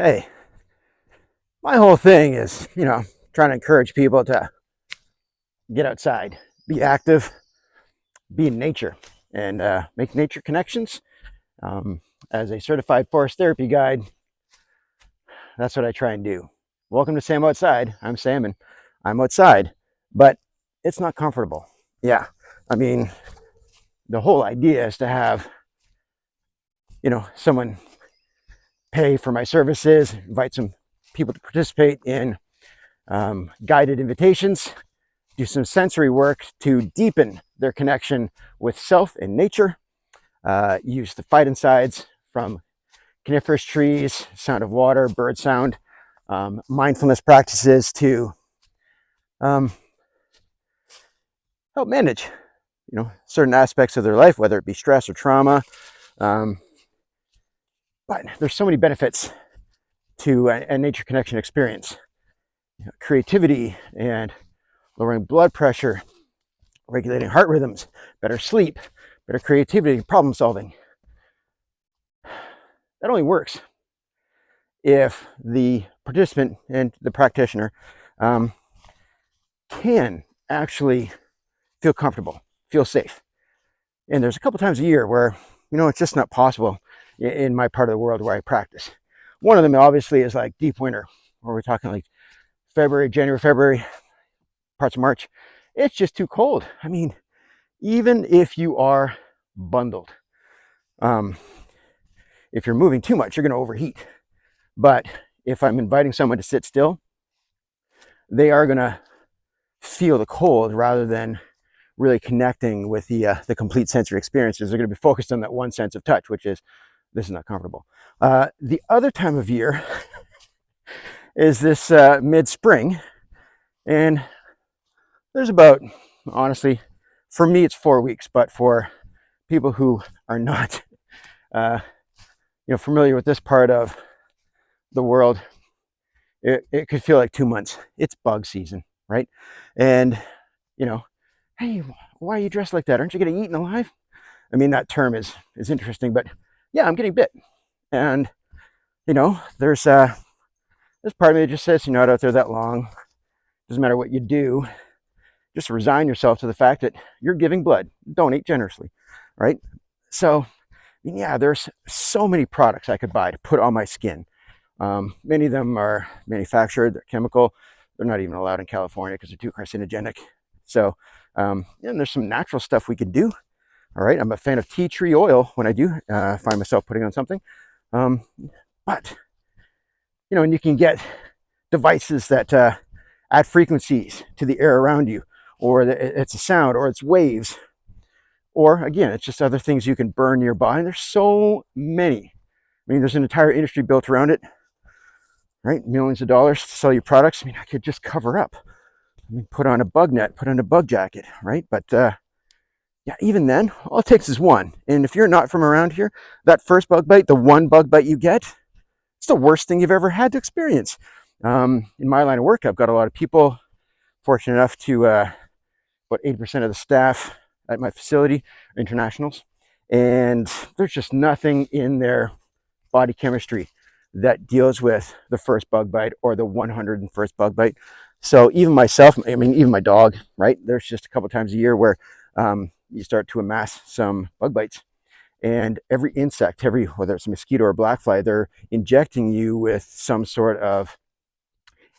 Hey, my whole thing is, trying to encourage people to get outside, be active, be in nature, and make nature connections. Um, as a certified forest therapy guide, that's what I try and do. Welcome to Sam Outside. I'm Sam, and I'm outside, but it's not comfortable. Yeah, I mean, the whole idea is to have, someone pay for my services, invite some people to participate in guided invitations, do some sensory work to deepen their connection with self and nature, use the phytoncides from coniferous trees, sound of water, bird sound, mindfulness practices to um, help manage, certain aspects of their life, whether it be stress or trauma. Um, but there's so many benefits to a nature connection experience. Creativity and lowering blood pressure, regulating heart rhythms, better sleep, better creativity, problem solving. That only works if the participant and the practitioner um, can actually feel comfortable, feel safe. And there's a couple times a year where, it's just not possible in my part of the world where I practice. One of them obviously is like deep winter, where we're talking like January, February, parts of March. It's just too cold. I mean, even if you are bundled, um, if you're moving too much, you're going to overheat. But if I'm inviting someone to sit still, they are going to feel the cold rather than really connecting with the complete sensory experiences. They're going to be focused on that one sense of touch, which is this is not comfortable. The other time of year is this mid-spring, and there's about, honestly, for me it's 4 weeks, but for people who are not, familiar with this part of the world, it could feel like 2 months. It's bug season, right? And hey, why are you dressed like that? Aren't you getting eaten alive? I mean, that term is interesting, but yeah, I'm getting bit. And, there's part of me that just says, you're not out there that long. Doesn't matter what you do. Just resign yourself to the fact that you're giving blood. Donate generously, right? So, yeah, there's so many products I could buy to put on my skin. Many of them are manufactured, they're chemical. They're not even allowed in California because they're too carcinogenic. So, and there's some natural stuff we could do. All right, I'm a fan of tea tree oil when I do find myself putting on something. But, and you can get devices that add frequencies to the air around you, or it's a sound, or it's waves, or again, it's just other things you can burn nearby. And there's so many. I mean, there's an entire industry built around it, right? Millions of dollars to sell you products. I mean, I could just cover up. I mean, put on a bug net, put on a bug jacket, right? But yeah, even then, all it takes is one. And if you're not from around here, that first bug bite, the one bug bite you get, it's the worst thing you've ever had to experience. In my line of work, I've got a lot of people fortunate enough to about 80% of the staff at my facility are internationals, and there's just nothing in their body chemistry that deals with the first bug bite or the 101st bug bite. So even myself, I mean, even my dog, right? There's just a couple times a year where you start to amass some bug bites. And every insect, whether it's a mosquito or a blackfly, they're injecting you with some sort of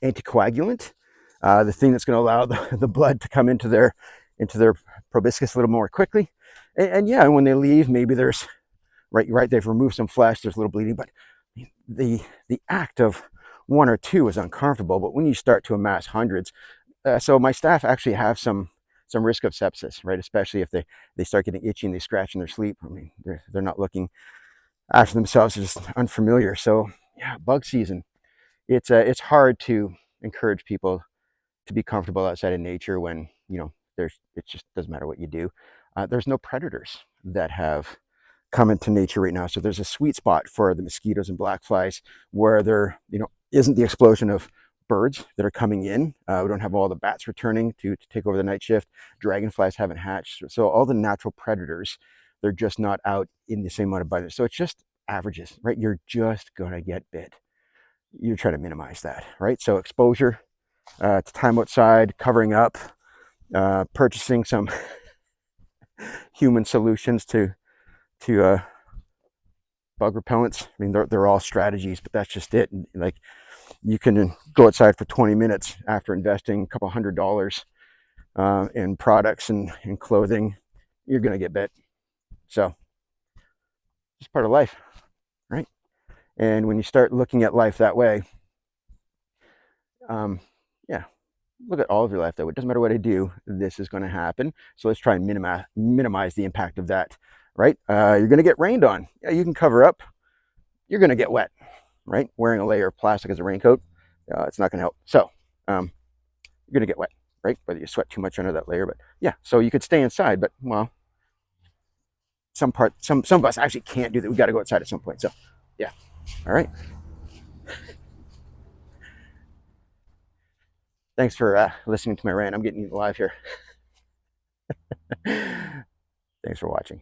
anticoagulant, the thing that's going to allow the blood to come into their proboscis a little more quickly. And yeah, when they leave, maybe there's right, they've removed some flesh, there's a little bleeding, but the act of one or two is uncomfortable. But when you start to amass hundreds, so my staff actually have some risk of sepsis, right? Especially if they start getting itchy and they scratch in their sleep. I mean, they're not looking after themselves, they're just unfamiliar. So yeah, bug season. It's hard to encourage people to be comfortable outside of nature when it just doesn't matter what you do. There's no predators that have come into nature right now, so there's a sweet spot for the mosquitoes and blackflies where there isn't the explosion of birds that are coming in. We don't have all the bats returning to take over the night shift. Dragonflies haven't hatched, so all the natural predators, they're just not out in the same amount of abundance. So it's just averages, right? You're just gonna get bit. you're trying to minimize that, right? So exposure to time outside, covering up, purchasing some human solutions to bug repellents. I mean, they're all strategies, but that's just it. And like, you can go outside for 20 minutes after investing a couple $100 in products and clothing, you're going to get bit. So it's part of life, right? And when you start looking at life that way, yeah, look at all of your life that way. It doesn't matter what I do, this is going to happen. So let's try and minimize the impact of that, right? You're going to get rained on. Yeah, you can cover up. You're going to get wet, right? Wearing a layer of plastic as a raincoat, it's not going to help. So you're going to get wet, right? Whether you sweat too much under that layer, but yeah. So you could stay inside, but well, some of us actually can't do that. We got to go outside at some point. So yeah. All right. Thanks for listening to my rant. I'm getting eaten alive here. Thanks for watching.